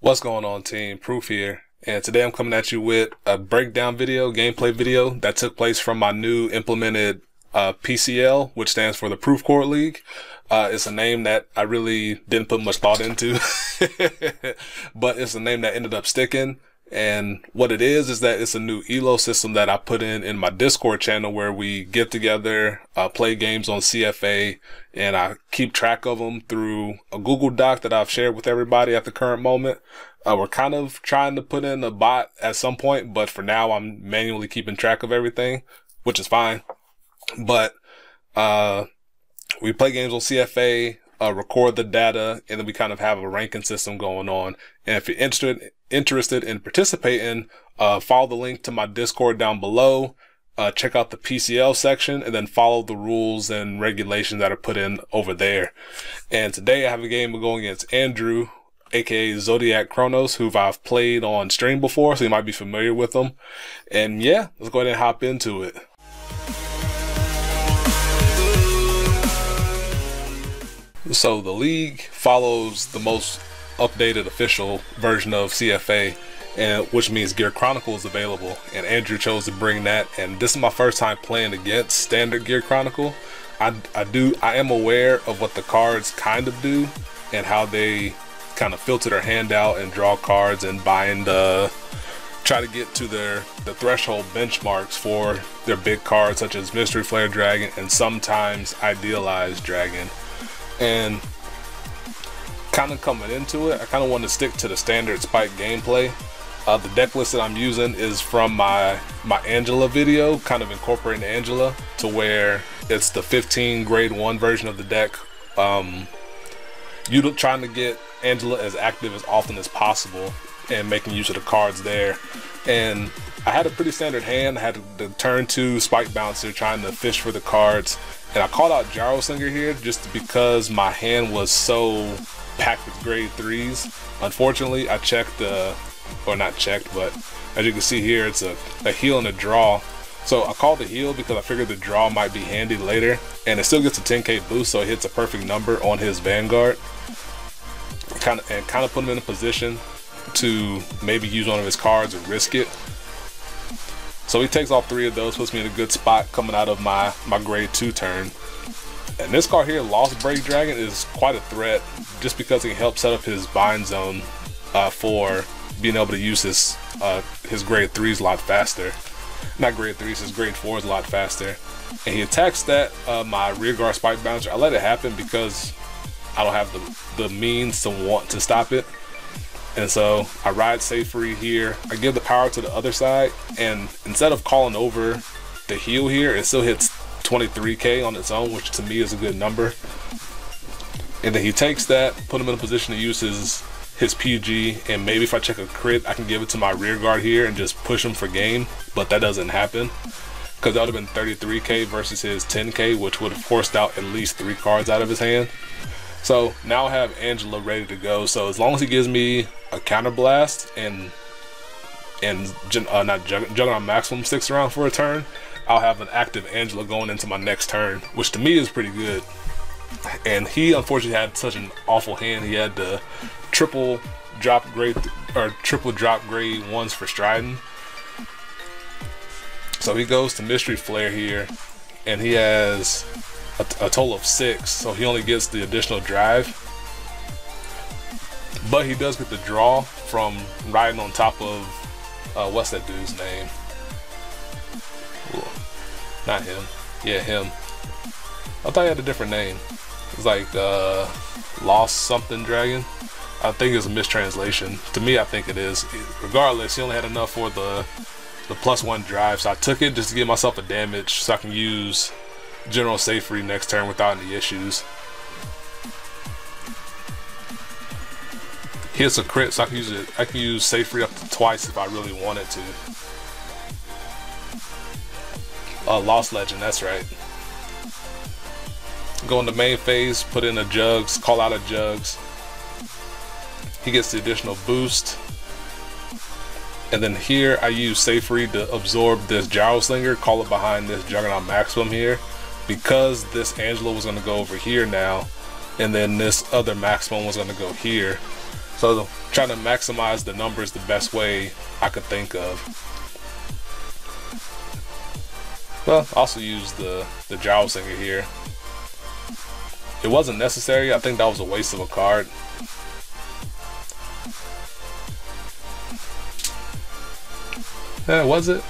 What's going on, team? Proof here, and today I'm coming at you with a breakdown video, gameplay video that took place from my new implemented PCL, which stands for the ProofCord League. It's a name that I really didn't put much thought into, but it's a name that ended up sticking. And what it is that it's a new ELO system that I put in my Discord channel where we get together, play games on CFA, and I keep track of them through a Google Doc that I've shared with everybody at the current moment. We're kind of trying to put in a bot at some point, but for now I'm manually keeping track of everything, which is fine. But we play games on CFA, record the data, and then we kind of have a ranking system going on. And if you're interested in participating, follow the link to my Discord down below, check out the PCL section, and then follow the rules and regulations that are put in over there. And today I have a game going against Andrew, aka ZodiacChronos, who I've played on stream before, so you might be familiar with them. And yeah, let's go ahead and hop into it. So the league follows the most updated official version of CFA, and which means Gear Chronicle is available, and Andrew chose to bring that. And this is my first time playing against standard Gear Chronicle. I am aware of what the cards kind of do and how they kind of filter their hand out and draw cards and bind, try to get to the threshold benchmarks for their big cards such as Mystery Flare Dragon and sometimes Idealized Dragon. And kind of coming into it, I kind of want to stick to the standard spike gameplay. The deck list that I'm using is from my Angela video, kind of incorporating Angela to where it's the 15 grade 1 version of the deck. You trying to get Angela as active as often as possible and making use of the cards there. And I had a pretty standard hand. I had the turn 2 spike bouncer trying to fish for the cards, and I called out Gyroslinger here just because my hand was so packed with grade 3s. Unfortunately, I checked, or not checked, but as you can see here, it's a heal and a draw. So I called the heal because I figured the draw might be handy later, and it still gets a 10k boost, so it hits a perfect number on his Vanguard. Kind of put him in a position to maybe use one of his cards or risk it. So he takes all 3 of those, puts me in a good spot coming out of my grade 2 turn. And this card here, Lost Break Dragon, is quite a threat just because it can help set up his bind zone for being able to use his grade 3s a lot faster. Not grade 3s, his grade 4s a lot faster. And he attacks that, my rear guard spike bouncer. I let it happen because I don't have the means to want to stop it. And so I ride safe free here. I give the power to the other side, and instead of calling over the heal here, it still hits 23k on its own, which to me is a good number. And then he takes that, put him in a position to use his PG, and maybe if I check a crit, I can give it to my rear guard here and just push him for game. But that doesn't happen because that would have been 33k versus his 10k, which would have forced out at least 3 cards out of his hand. So now I have Angela ready to go. So as long as he gives me a counter blast and not Juggernaut Maximum sticks around for a turn, I'll have an active Angela going into my next turn, which to me is pretty good. And he unfortunately had such an awful hand. He had the triple drop grade 1s for Striding. So he goes to Mystery Flare here, and he has a total of 6, so he only gets the additional drive. But he does get the draw from riding on top of what's that dude's name? Ooh, not him. Yeah, him. I thought he had a different name. It's like Lost something Dragon. I think it's a mistranslation. To me, I think it is. Regardless, he only had enough for the +1 drive, so I took it just to give myself a damage so I can use General Safe Free next turn without any issues. Hits a crit, so I can use it. I can use Safe Free up to twice if I really wanted to. Lost Legend, that's right. Go in the main phase, put in a Jugs, call out a Jugs. He gets the additional boost. And then here I use Safe Free to absorb this Gyroslinger, call it behind this Juggernaut Maximum here. Because this Angela was going to go over here now, and then this other maximum was going to go here. So trying to maximize the numbers the best way I could think of. Well, also use the Gyro Singer here. It wasn't necessary. I think that was a waste of a card. Was it?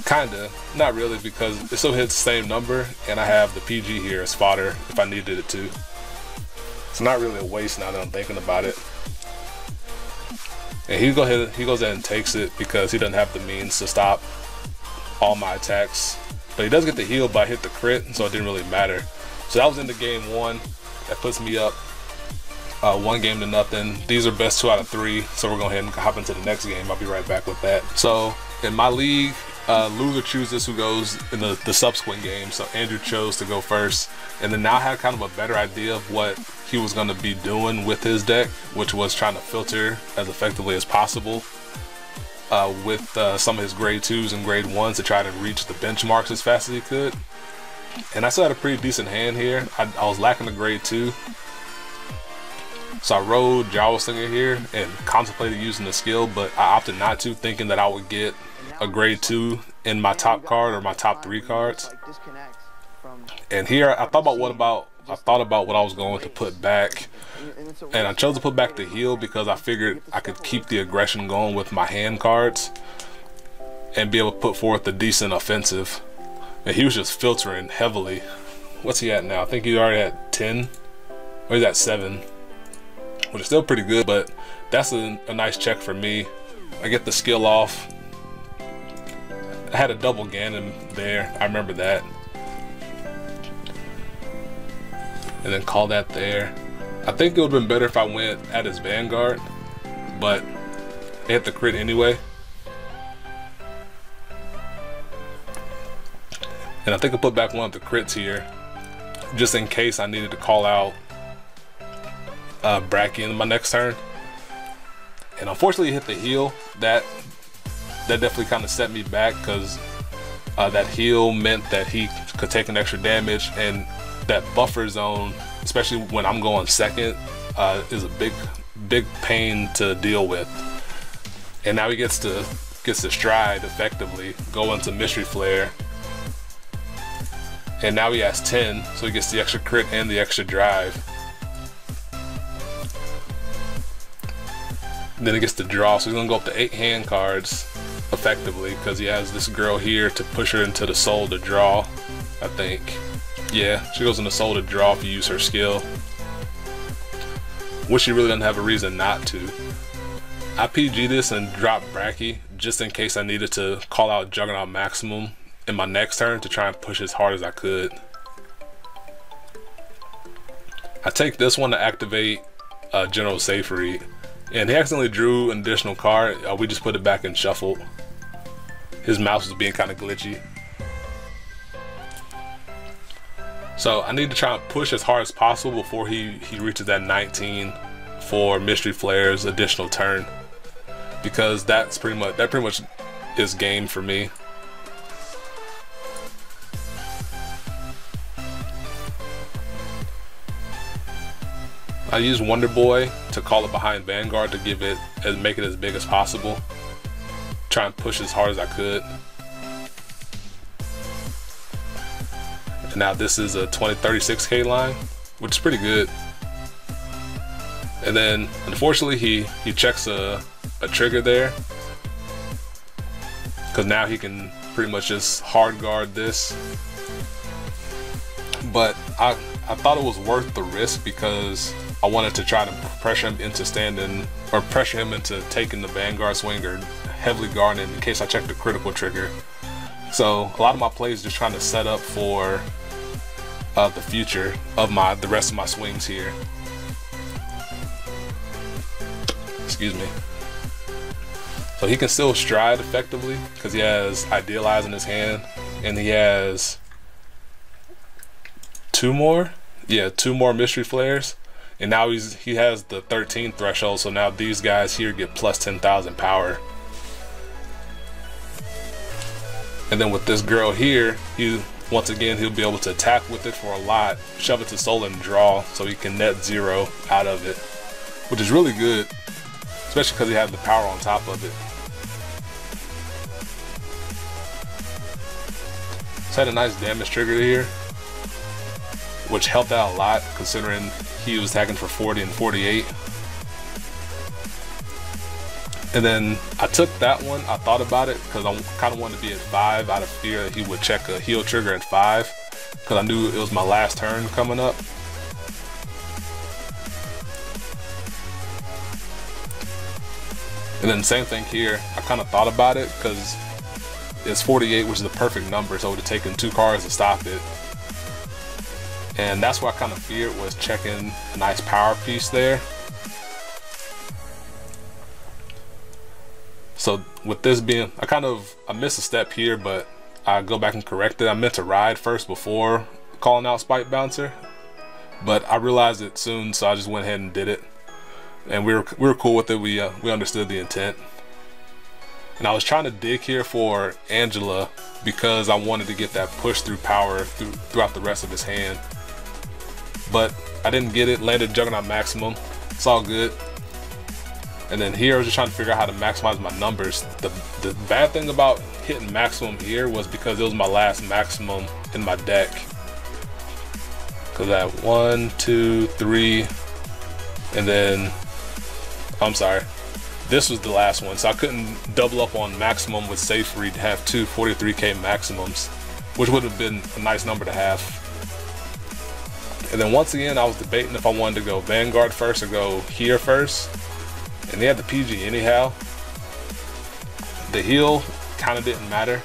Kinda. Not really, because it still hits the same number, and I have the PG here as fodder if I needed it to. It's not really a waste now that I'm thinking about it. And he goes ahead and takes it because he doesn't have the means to stop all my attacks. But he does get the heal, but I hit the crit, so it didn't really matter. So that was into game 1. That puts me up 1-0. These are best 2 out of 3, so we're going to go ahead and hop into the next game. I'll be right back with that. So in my league, loser chooses who goes in the subsequent game. So Andrew chose to go first, and then now I had kind of a better idea of what he was going to be doing with his deck, which was trying to filter as effectively as possible with some of his grade 2s and grade 1s to try to reach the benchmarks as fast as he could. And I still had a pretty decent hand here. I was lacking the grade 2, so I rode Gyro Singer here and contemplated using the skill, but I opted not to, thinking that I would get a grade 2 in my top card or my top 3 cards. And here I thought about what I was going to put back, and I chose to put back the heal because I figured I could keep the aggression going with my hand cards and be able to put forth a decent offensive. And he was just filtering heavily. What's he at now? I think he's already at 10, or he's at 7, which is still pretty good, but that's a nice check for me. I get the skill off. I had a double Ganon there, I remember that. And then call that there. I think it would have been better if I went at his Vanguard, but they hit the crit anyway. And I think I put back one of the crits here, just in case I needed to call out Bracky in my next turn. And unfortunately, he hit the heal. That definitely kind of set me back, because that heal meant that he could take an extra damage, and that buffer zone, especially when I'm going second, is a big pain to deal with. And now he gets to stride effectively, go into Mystery Flare. And now he has 10, so he gets the extra crit and the extra drive. And then he gets to draw, so he's gonna go up to 8 hand cards effectively, because he has this girl here to push her into the soul to draw, I think. Yeah, she goes into soul to draw if you use her skill, which she really doesn't have a reason not to. I PG this and drop Bracky just in case I needed to call out Juggernaut Maximum in my next turn to try and push as hard as I could. I take this one to activate General Safe Read, and he accidentally drew an additional card. We just put it back and shuffled. His mouse was being kind of glitchy. So I need to try and push as hard as possible before he reaches that 19 for Mystery Flare's additional turn, because that pretty much is game for me. I use Wonder Boy to call it behind Vanguard to give it and make it as big as possible. Try and push as hard as I could. And now this is a 2036K line, which is pretty good. And then unfortunately he checks a trigger there, because now he can pretty much just hard guard this. But I thought it was worth the risk, because I wanted to try to pressure him into standing, or pressure him into taking the Vanguard swing or heavily guarding in case I check the critical trigger. So a lot of my plays just trying to set up for the future of the rest of my swings here. Excuse me. So he can still stride effectively because he has Idealize in his hand, and he has two more Mystery Flares. And now he has the 13 threshold, so now these guys here get plus 10,000 power. And then with this girl here, he once again, he'll be able to attack with it for a lot, shove it to soul and draw, so he can net 0 out of it, which is really good, especially because he has the power on top of it. It's had a nice damage trigger here, which helped out a lot considering he was attacking for 40 and 48. And then I took that one, I thought about it, because I kind of wanted to be at 5 out of fear that he would check a heal trigger at 5, because I knew it was my last turn coming up. And then same thing here, I kind of thought about it, because it's 48, which is the perfect number, so it would have taken 2 cards to stop it. And that's what I kind of feared, was checking a nice power piece there. So with this being, I missed a step here, but I go back and correct it. I meant to ride first before calling out Spike Bouncer, but I realized it soon, so I just went ahead and did it. And we were cool with it. We understood the intent. And I was trying to dig here for Angela because I wanted to get that push through power throughout the rest of his hand. But I didn't get it, landed Juggernaut Maximum. It's all good. And then here I was just trying to figure out how to maximize my numbers. The bad thing about hitting maximum here was because it was my last maximum in my deck. Because I have 1, 2, 3, and then, I'm sorry, this was the last one. So I couldn't double up on maximum with safe read to have 2 43k maximums, which would have been a nice number to have. And then once again, I was debating if I wanted to go Vanguard first or go here first. And they had the PG anyhow. The heal kind of didn't matter,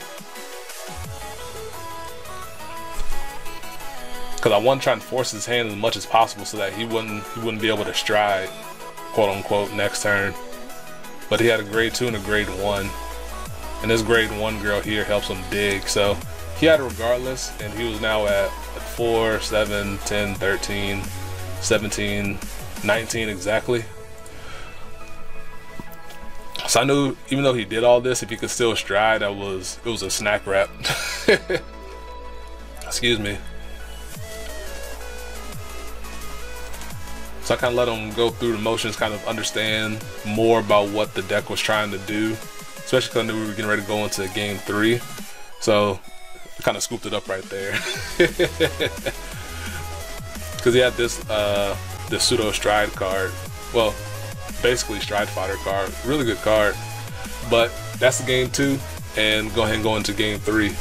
because I wanted to try and force his hand as much as possible so that he wouldn't be able to stride, quote unquote, next turn. But he had a grade 2 and a grade 1, and this grade 1 girl here helps him dig. So he had it regardless, and he was now at 4, 7, 10, 13, 17, 19 exactly. So I knew, even though he did all this, if he could still stride, it was a snack wrap. Excuse me. So I kind of let him go through the motions, kind of understand more about what the deck was trying to do, especially because I knew we were getting ready to go into game 3. So I kind of scooped it up right there. Because he had this pseudo stride card. Well, basically Stride Fighter card. Really good card. But that's the game 2, and go ahead and go into game 3.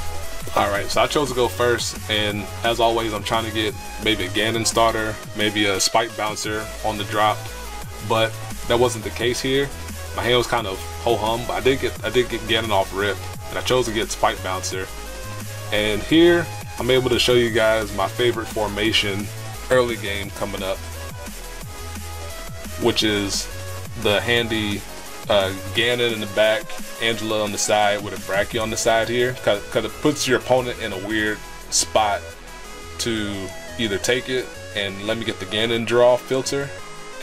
Alright, so I chose to go first, and as always I'm trying to get maybe a Ganon starter, maybe a Spike Bouncer on the drop, but that wasn't the case here. My hand was kind of ho-hum, but I did get Ganon off rip, and I chose to get Spike Bouncer. And here I'm able to show you guys my favorite formation early game coming up, which is the handy Ganon in the back, Angela on the side with a Bracky on the side here, because it puts your opponent in a weird spot to either take it and let me get the Ganon draw filter,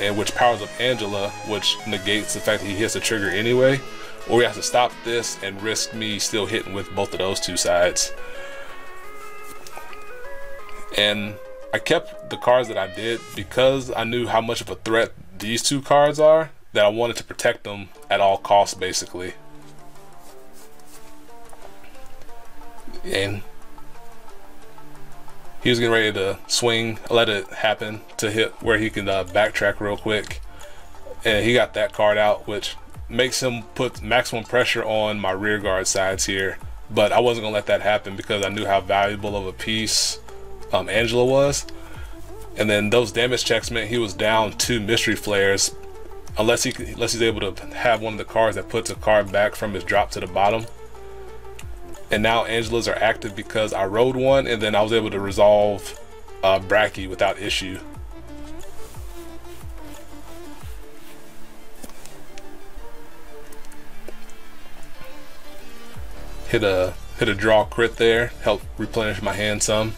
and which powers up Angela, which negates the fact that he hits the trigger anyway, or he has to stop this and risk me still hitting with both of those two sides. And I kept the cards that I did because I knew how much of a threat these two cards are, that I wanted to protect them at all costs, basically. And he was getting ready to swing, let it happen to hit where he can backtrack real quick, and he got that card out, which makes him put maximum pressure on my rear guard sides here. But I wasn't gonna let that happen because I knew how valuable of a piece Angela was. And then those damage checks meant he was down 2 mystery flares, unless he's able to have one of the cards that puts a card back from his drop to the bottom. And now Angelas are active because I rode one, and then I was able to resolve Bracky without issue. Hit a draw crit there, help replenish my hand some.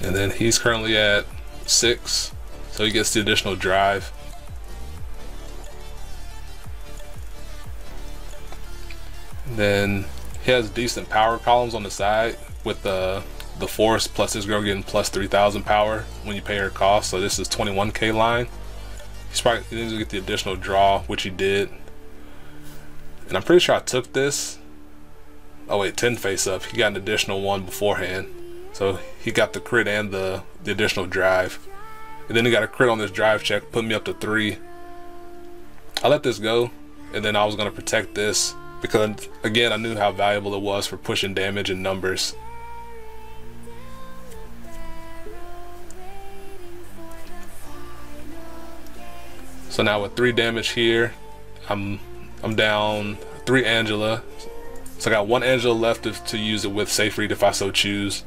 And then he's currently at 6, so he gets the additional drive. Then he has decent power columns on the side with the force plus this girl getting plus 3,000 power when you pay her cost. So this is 21k line. He's probably needs to get the additional draw, which he did. And I'm pretty sure I took this. Oh wait, 10 face up. He got an additional 1 beforehand. So he got the crit and the additional drive. And then he got a crit on this drive check, put me up to 3. I let this go, and then I was gonna protect this because again I knew how valuable it was for pushing damage and numbers. So now with 3 damage here, I'm down 3 Angela. So I got 1 Angela left to use it with safe read if I so choose.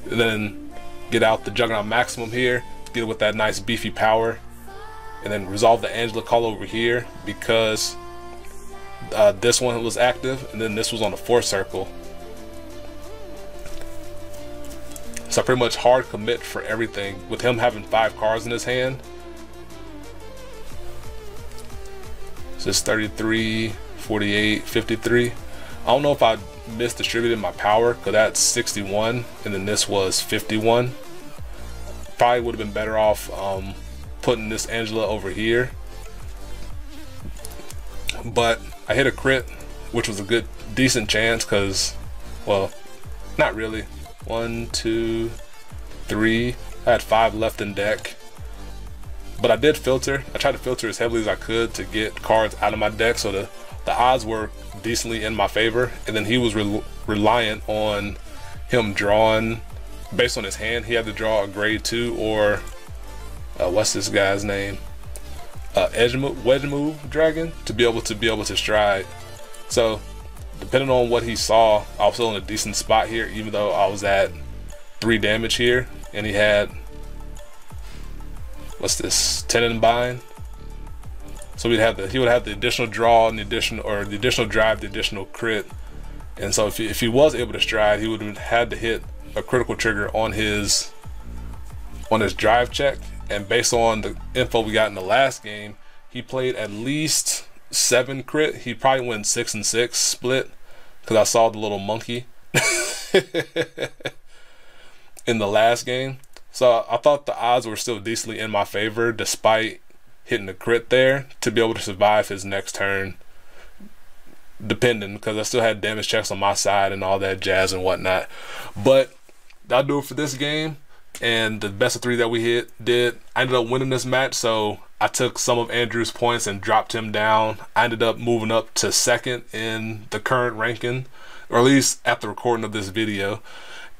And then get out the Juggernaut Maximum here, get it with that nice beefy power, and then resolve the Angela call over here because this one was active and then this was on the 4 circle. So I pretty much hard commit for everything with him having 5 cards in his hand. So it's 33, 48, 53. I don't know if I misdistributed my power because that's 61 and then this was 51. Probably would have been better off putting this Angela over here. But I hit a crit, which was a good, decent chance because, well, not really. 1, 2, 3. I had 5 left in deck. But I did filter. I tried to filter as heavily as I could to get cards out of my deck, so the odds were decently in my favor. And then he was reliant on him drawing, based on his hand, he had to draw a grade 2 or what's this guy's name? Wedge move dragon to be able to stride. So depending on what he saw, I was still in a decent spot here, even though I was at 3 damage here, and he had, what's this, 10 in bind. So he would have the additional draw and the additional drive, the additional crit. And so if he was able to stride, he would have had to hit a critical trigger on his drive check. And based on the info we got in the last game, he played at least 7 crit. He probably went 6 and 6 split because I saw the little monkey in the last game. So I thought the odds were still decently in my favor despite hitting the crit there to be able to survive his next turn, depending, because I still had damage checks on my side and all that jazz and whatnot. But that'll do it for this game. And the best of 3 that we did, I ended up winning this match. So I took some of Andrew's points and dropped him down. I ended up moving up to 2nd in the current ranking, or at least at the recording of this video.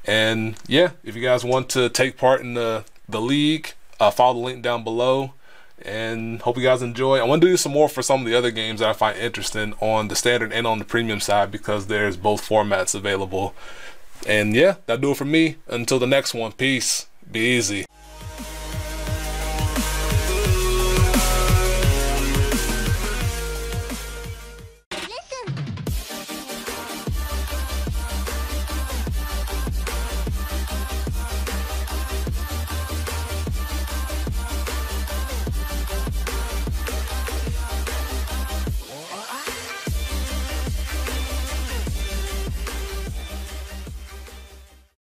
And yeah, if you guys want to take part in the league, follow the link down below. And hope you guys enjoy. I want to do some more for some of the other games that I find interesting on the standard and on the premium side, because there's both formats available. And yeah, that'll do it for me. Until the next one, peace. Be easy.